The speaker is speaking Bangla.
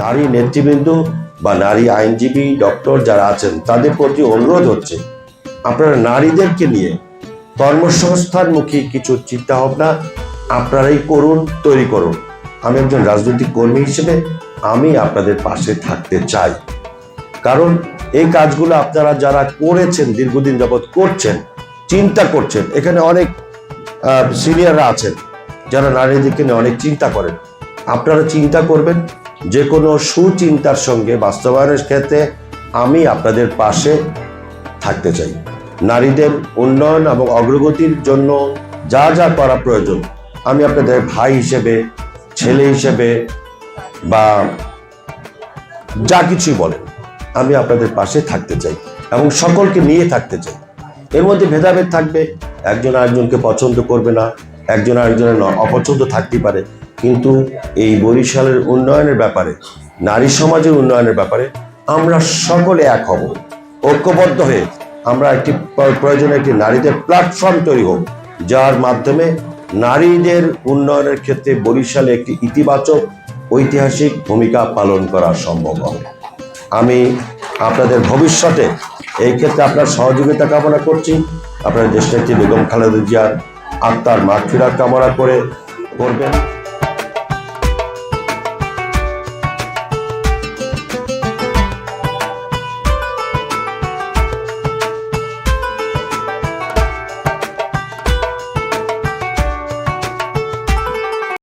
নারী নেতৃবৃন্দ বা নারী আইনজীবী ডক্টর যারা আছেন তাদের প্রতি অনুরোধ হচ্ছে, আপনারা নারীদেরকে নিয়ে কর্মসংস্থানমুখী কিছু চিন্তা ভাবনা আপনারাই করুন, তৈরি করুন। আমি একজন রাজনৈতিক কর্মী হিসেবে আমি আপনাদের পাশে থাকতে চাই, কারণ এই কাজগুলো আপনারা যারা করেছেন, দীর্ঘদিন যাবৎ করছেন, চিন্তা করছেন, এখানে অনেক সিনিয়ররা আছেন যারা নারীদেরকে নিয়ে অনেক চিন্তা করেন। আপনারা চিন্তা করবেন, যে কোনো সুচিন্তার সঙ্গে বাস্তবায়নের ক্ষেত্রে আমি আপনাদের পাশে থাকতে চাই। নারীদের উন্নয়ন এবং অগ্রগতির জন্য যা যা করা প্রয়োজন আমি আপনাদের ভাই হিসেবে, ছেলে হিসেবে বা যা কিছুই বলেন আমি আপনাদের পাশে থাকতে চাই এবং সকলকে নিয়ে থাকতে চাই। এর মধ্যে ভেদাভেদ থাকবে, একজন আরেকজনকে পছন্দ করবে না, একজন আরেকজনের অপছন্দ থাকতেই পারে, কিন্তু এই বরিশালের উন্নয়নের ব্যাপারে, নারী সমাজের উন্নয়নের ব্যাপারে আমরা সকলে এক হব, ঐক্যবদ্ধ হয়ে আমরা একটি প্রয়োজনে একটি নারীদের প্ল্যাটফর্ম তৈরি হোক, যার মাধ্যমে নারীদের উন্নয়নের ক্ষেত্রে বরিশালে একটি ইতিবাচক ঐতিহাসিক ভূমিকা পালন করা সম্ভব হবে। আমি আপনাদের ভবিষ্যতে এই ক্ষেত্রে আপনার সহযোগিতা কামনা করছি। আপনার দেশনেত্রী বেগম খালেদা জিয়ার আত্মার মাগফিরাত কামনা করবেন।